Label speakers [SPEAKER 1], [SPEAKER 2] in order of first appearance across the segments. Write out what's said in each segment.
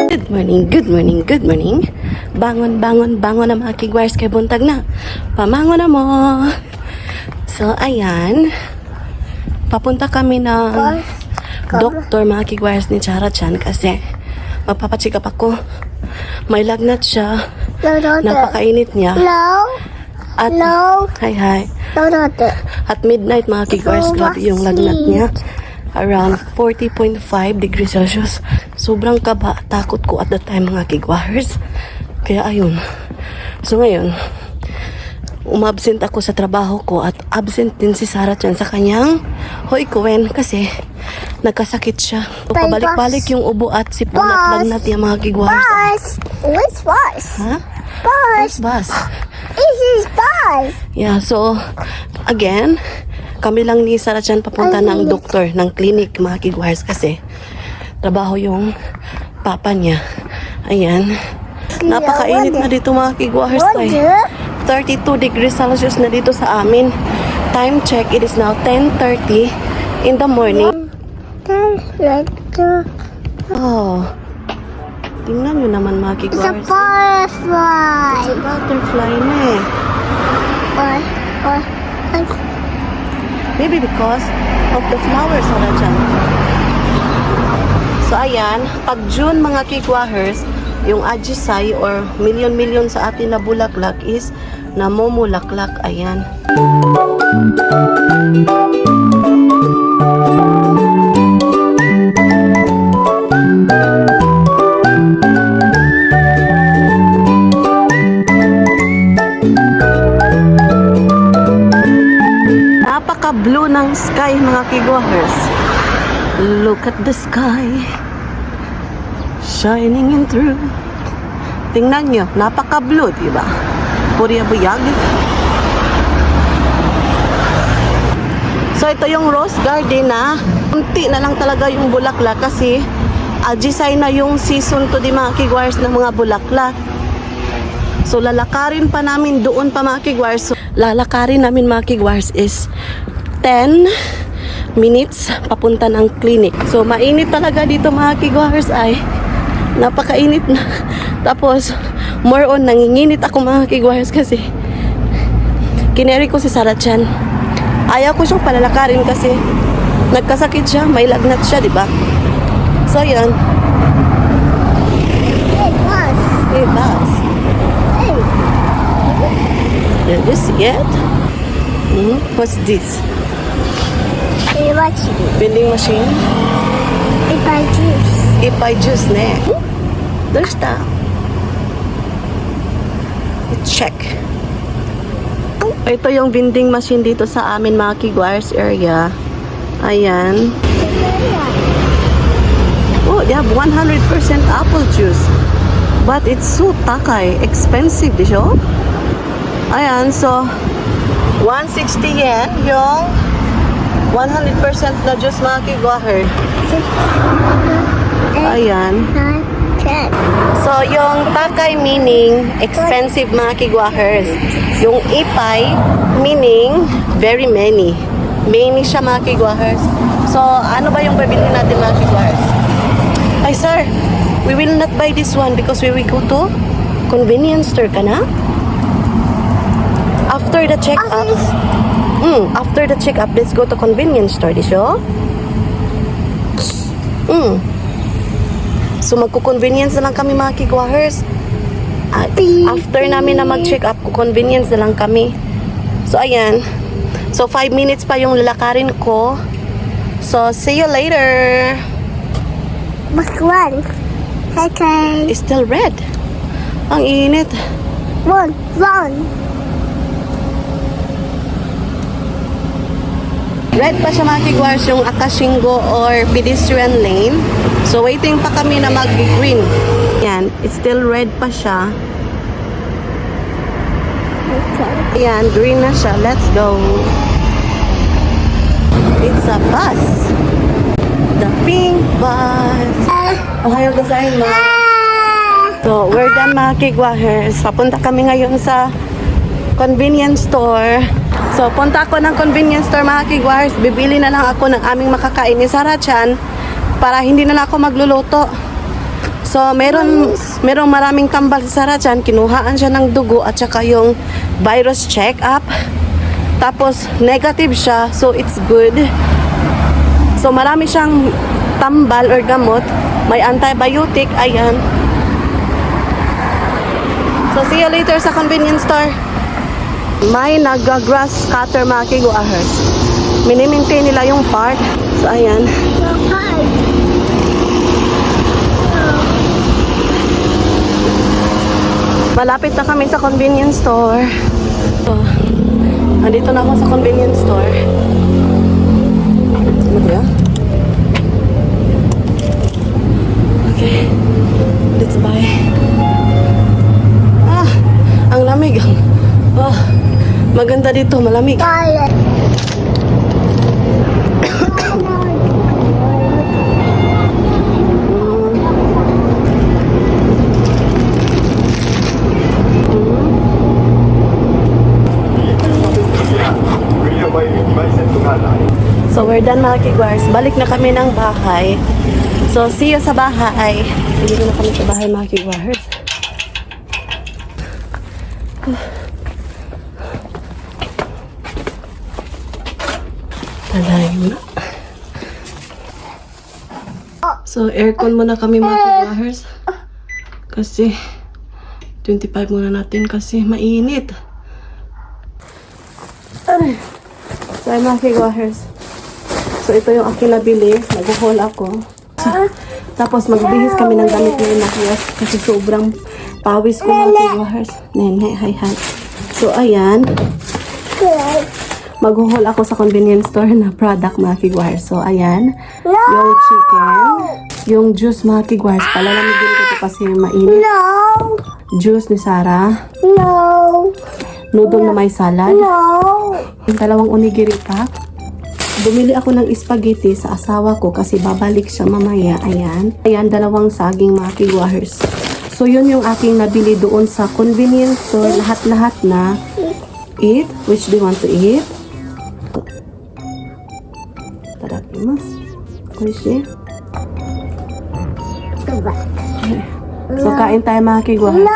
[SPEAKER 1] Good morning, good morning, good morning. Bangon, bangon, bangon na mga kigwars kay buntag na. Pamangon na mo. So, ayan. Papunta kami ng doktor mga kigwars ni Chara Chan kasi magpapacheck up ako. May lagnat siya. Napakainit niya. At, hi. At midnight mga kigwars, grabe yung lagnat niya. Around 40.5 degrees Celsius. Sobrang kaba, takot ko at that time mga kigwars. Kaya ayun. So ngayon, umabsent ako sa trabaho ko at absent din si Sarah Chan sa kanyang hoikuwen kasi nagkasakit siya. So, pabalik-balik yung ubo at sipon at lagnat niya mga kigwars.
[SPEAKER 2] Where's bus?
[SPEAKER 1] Ha?
[SPEAKER 2] Bus.
[SPEAKER 1] Bus.
[SPEAKER 2] This is bus.
[SPEAKER 1] Yeah, so again, kami lang ni Sarah Chan papunta ng doktor, ng clinic mga kigwars kasi trabaho yung papa niya. Ayan. Napakainit na dito mga kigwars. 32 degrees Celsius na dito sa amin. Time check, it is now 10:30 in the morning. Oh. Tingnan nyo naman mga
[SPEAKER 2] It's a
[SPEAKER 1] kigwars.
[SPEAKER 2] butterfly.
[SPEAKER 1] It's a butterfly na eh. Maybe because of the flowers, Sarah Chan. So ayan, pag June mga kigwahers, yung ajisay or milyon-milyon sa atin na bulaklak is namumulaklak. Ayan. Napaka-blue ng sky mga kigwahers. Look at the sky shining in through. Tingnan nyo, napaka-blue, diba? Puri buyag. So ito yung rose garden na kunti na lang talaga yung bulaklak kasi ajisay na yung season to di mga kigwars ng mga bulaklak. So lalakarin pa namin doon pa mga kigwars. So, lalakarin namin mga kigwars is 10 minutes papunta ng clinic. So mainit talaga dito mga kigwars ay napakainit na. Tapos more on nanginginit ako mga kigwars kasi kineri ko si Sarah Chan. Ayaw ko siyang palalakarin kasi nagkasakit siya, may lagnat siya, di ba? So yan. Hey, bus. Did you see it? What's this? Vending machine?
[SPEAKER 2] Ipay juice.
[SPEAKER 1] Ipay juice na eh. There's that. Check. Ito yung vending machine dito sa amin mga kigwars area. Ayan. Oh, they have 100% apple juice. But it's so takay. Expensive, di siya? Ayan, so 160 yen yung 100% na juice mga kigwahers. Ayan. So, yung takay meaning expensive mga kigwahers. Yung ipay meaning very many. Many siya mga kigwahers. So, ano ba yung bibilhin natin mga kigwahers? Ay sir, we will not buy this one because we will go to convenience store ka na? After the check-up, after the check-up, let's go to convenience store, di siya? So, magko-convenience na lang kami mga kigwahers. After namin na mag-check-up, convenience na lang kami. So, ayan. So, 5 minutes pa yung lalakarin ko. So, see you later.
[SPEAKER 2] Which one? Okay.
[SPEAKER 1] It's still red. Ang init.
[SPEAKER 2] Run.
[SPEAKER 1] Red pa siya mga kigwars yung Akashingo or pedestrian lane. So, waiting pa kami na mag-green. Yan, it's still red pa siya.
[SPEAKER 2] Okay.
[SPEAKER 1] Yan, green na siya. Let's go. It's a bus. The pink bus. Ohayo gozaimasu. So, we're done mga kigwahers. Papunta kami ngayon sa convenience store. So, punta ako ng convenience store mga kigwahers. Bibili na lang ako ng aming makakain ni Sarah Chan para hindi na lang ako magluluto. So, merong maraming tambal sa Sarah dyan. Kinuhaan siya ng dugo at saka yung virus check-up. Tapos, negative siya. So, it's good. So, marami siyang tambal or gamot. May antibiotic. Ayan. So, see you later sa convenience store. May nag-grass cutter mga kiguahers. Minimaintain nila yung park. So, ayan. Malapit na kami sa convenience store. So, andito na ako sa convenience store. Okay. Let's buy. Ang lamig. Maganda dito, malamig. So, we're done mga kigwars. Balik na kami ng bahay. So, see you sa bahay. Dito na kami sa bahay mga kigwars. Talayo na. So, aircon muna kami mga kigwars. Kasi, 25 muna natin kasi mainit. So, ay mga kigwahers. So, ito yung aking nabili. Mag-haul ako. Tapos, magbihis kami ng gamit ngayon na kiyas. Kasi sobrang pawis ko mga kigwahers. Nene, hi. So, ayan. Mag-haul ako sa convenience store na product mga kigwahers. So, ayan. Yung chicken. Yung juice mga kigwahers. Palalamigin ko ito kasi mainit. Juice ni Sarah. Noodle na may salad. Yung dalawang onigiri pack. Bumili ako ng spaghetti sa asawa ko kasi babalik siya mamaya. Ayan. Ayan, dalawang saging mga kigwahers. So, yun yung aking nabili doon sa convenience store. Lahat-lahat na eat. Which do you want to eat? Tadakimasu. Oishi. So, kain tayo mga kigwahers.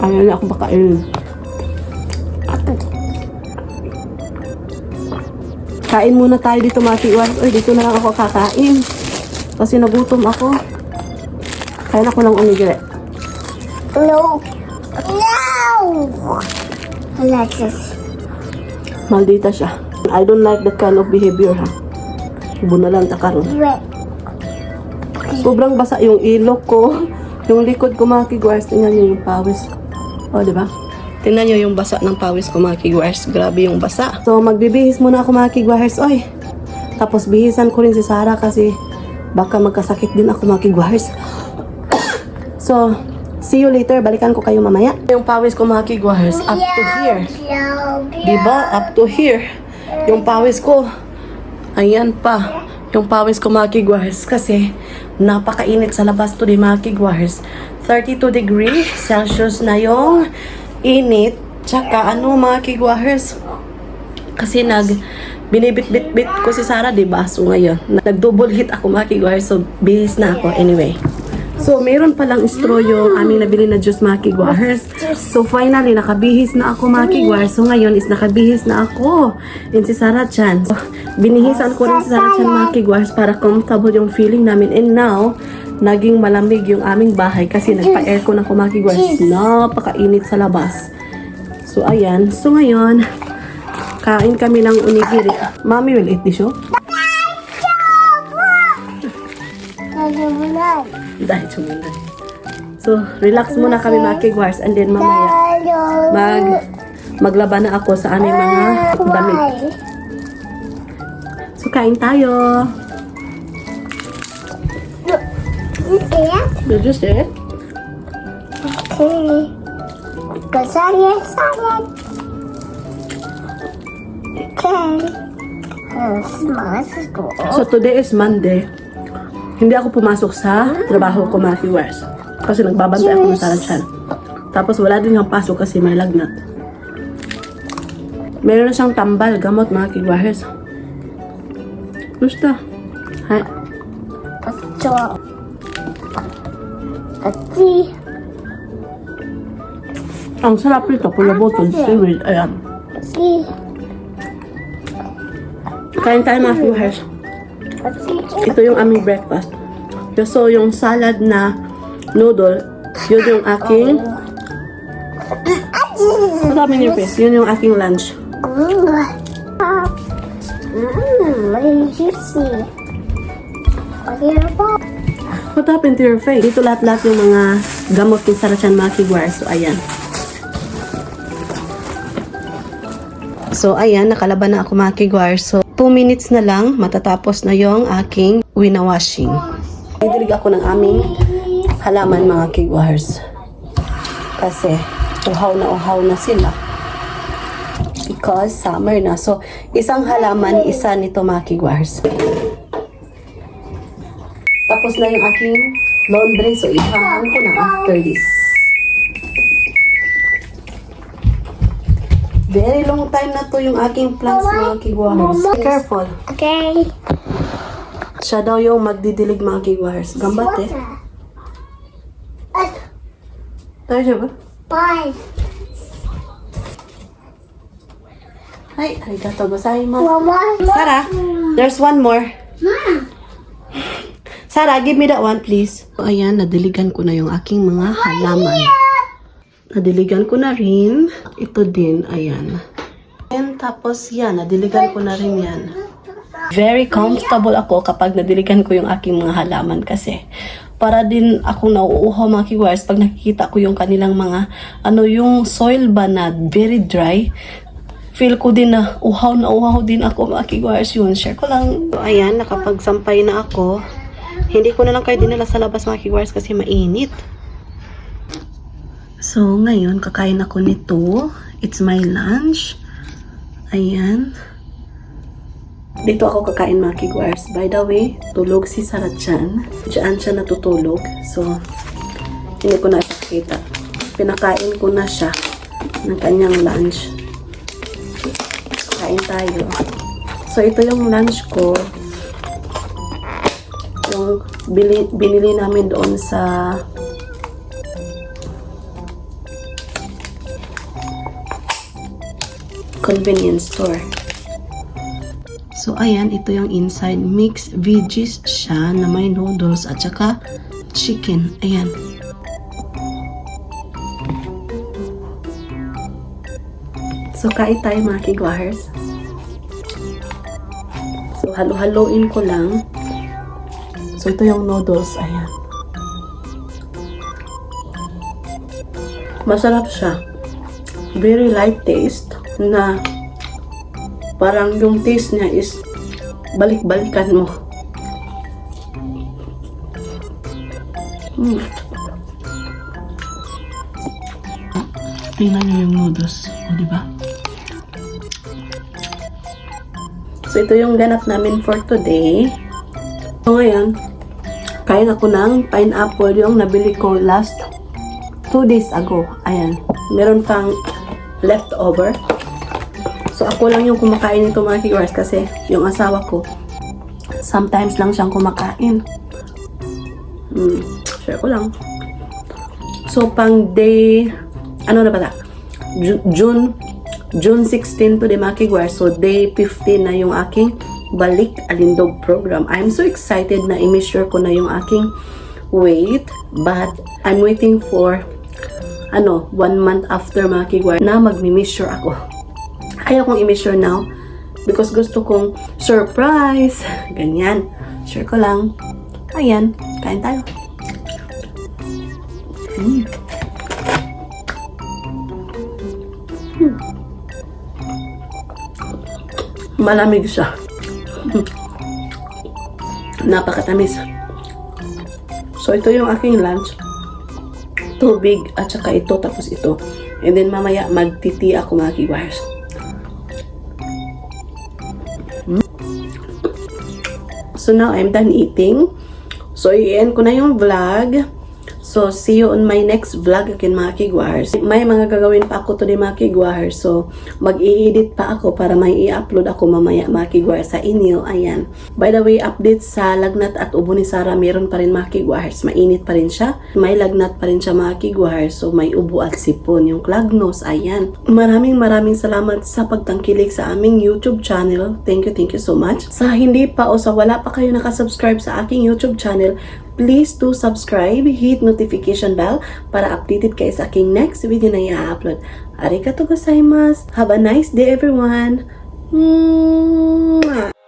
[SPEAKER 1] Ayaw na ako makain. Kain muna tayo dito mga kigwahers. Uy, dito na lang ako kakain. Kasi nagutom ako. Kain ako ng onigiri. Maldita siya. I don't like that kind of behavior ha. Ubo na lang takaroon. Sobrang basa yung ilok ko. Yung likod ko mga kigwars. Tingnan nyo yung pawis. O, diba? Tingnan nyo yung basa ng pawis ko mga kigwars. Grabe yung basa. So, magbibihis muna ako mga kigwars. Oy. Tapos, bihisan ko rin si Sarah kasi baka magkasakit din ako mga kigwars. So, see you later. Balikan ko kayo mamaya. Yung pawis ko mga kigwars. Up to here. Diba? Up to here. Yung pawis ko. Ayan pa. Yung pawis ko mga kigwars. Kasi, napakainit sa labas to di mga kigwars. 32 degrees Celsius na yung init. Tsaka ano mga kigwars. Kasi binibit-bit-bit ko si Sarah, diba? So ngayon, nag-double hit ako mga kigwars. So, bihis na ako. Anyway. So, meron palang straw yung aming nabili na juice mga kigwars. So, finally, nakabihis na ako mga kigwars. So, ngayon is nakabihis na ako. And si Sarah Chan. So, binihisan ko rin si Sarah Chan mga kigwars para comfortable yung feeling namin. And now, naging malamig yung aming bahay kasi nagpa-aircon ako mga kigwars. Napakainit sa labas. So, ayan. So, ngayon, kain kami ng onigiri. Mommy will eat this show. Dahil sumunod. So, relax muna kami mga kigwars and then mamaya maglaba na ako sa aming mga damit. So, kain tayo. Did you see it?
[SPEAKER 2] Okay. Salad. Okay.
[SPEAKER 1] So, today is Monday. Hindi ako pumasok sa trabaho ko mga kigwars. Kasi nagbabantay ako ng Sarah Chan. Tapos wala din yung pasok kasi may lagnat. Meron na siyang tambal, gamot mga kigwars. Gusto. Hi.
[SPEAKER 2] Pacho. Pachi.
[SPEAKER 1] Ang sarap nito, kulabotod, seaweed, ayan.
[SPEAKER 2] Pachi.
[SPEAKER 1] Kain tayo mga viewers.
[SPEAKER 2] Pachi.
[SPEAKER 1] Ito yung aming breakfast. So, yung salad na noodle, yun yung aking... What happened in your face? Yun yung aking lunch.
[SPEAKER 2] May juicy.
[SPEAKER 1] What happened to your face? Dito lahat-lahat yung mga gamot ni Sarachan mga kigwars. So, ayan. So, ayan. Nakalaban na ako mga kigwars. So, 2 minutes na lang. Matatapos na yung aking winawashing. Didilig ako ng aming halaman mga kigwars. Kasi, uhaw na sila. Because summer na. So, isang halaman, isa nito mga kigwars. Tapos na yung aking laundry. So, ihahang ko na after this. Very long time na to yung aking plants mga kigwars. Be careful.
[SPEAKER 2] Okay.
[SPEAKER 1] Siya daw yung magdidilig mga kigwars. Gambate. Tayo ba?
[SPEAKER 2] Bye.
[SPEAKER 1] Ay, arigato gozaimasu.
[SPEAKER 2] Mama.
[SPEAKER 1] Sarah, there's one more. Sarah, give me that one, please. So, ayan, nadiligan ko na yung aking mga halaman. Nadiligan ko na rin. Ito din, ayan. And tapos yan, nadiligan ko na rin yan. Very comfortable ako kapag nadiligan ko yung aking mga halaman kasi para din ako nauuhaw mga kigwars pag nakikita ko yung kanilang mga yung soil ba na very dry. Feel ko din na uhaw din ako mga kigwars yun. Share ko lang. So, ayan, nakapagsampay na ako. Hindi ko na lang kayo dinala sa labas mga kigwars kasi mainit. So, ngayon, kakain ako nito. It's my lunch. Ayan. Dito ako kakain mga kigwars. By the way, tulog si Sarachan. Diyan siya natutulog. So, hindi ko na ipakita. Pinakain ko na siya ng kanyang lunch. Kain tayo. So, ito yung lunch ko. Yung binili namin doon sa convenience store. So, ayan, ito yung inside. Mixed veggies siya na may noodles at saka chicken. Ayan. So, kain tayo mga kigwars. So, halo-haloin ko lang. So, ito yung noodles. Ayan. Masarap siya. Very light taste na parang yung taste niya is balik-balikan mo. Tingnan niyo yung noodles. O, diba? So, ito yung ganap namin for today. So, ngayon, kain ako ng pineapple yung nabili ko last 2 days ago. Ayan. Meron pang leftover. So, ako lang yung kumakain nito mga kigwars kasi yung asawa ko, sometimes lang siyang kumakain. Share ko lang. So, pang day, ano na ba ta? June 16 to the mga kigwars. So, day 15 na yung aking Balik Alindog program. I'm so excited na i-measure ko na yung aking weight. But, I'm waiting for 1 month after mga kigwars na mag-measure ako. Ayaw kong i-measure now because gusto kong surprise. Ganyan. Share ko lang. Ayan. Kain tayo. Malamig siya. Napakatamis. So, ito yung aking lunch. Tubig at saka ito tapos ito. And then mamaya magtiti ako mga kigwars. So now I'm done eating. So i-end ko na yung vlog. So, see you on my next vlog again mga kigwars. May mga gagawin pa ako today mga kigwars. So, mag-i-edit pa ako para may i-upload ako mamaya mga kigwars sa inyo. Ayan. By the way, update sa lagnat at ubo ni Sarah, meron pa rin mga kigwars. Mainit pa rin siya. May lagnat pa rin siya mga kigwars. So, may ubo at sipon. Yung klagnos, ayan. Maraming salamat sa pagtangkilik sa aming YouTube channel. Thank you so much. Sa hindi pa o sa wala pa kayo nakasubscribe sa aking YouTube channel, please do subscribe, hit notification bell para updated kayo sa aking next video na i-upload. Arigatou gozaimasu. Have a nice day everyone. Mwah!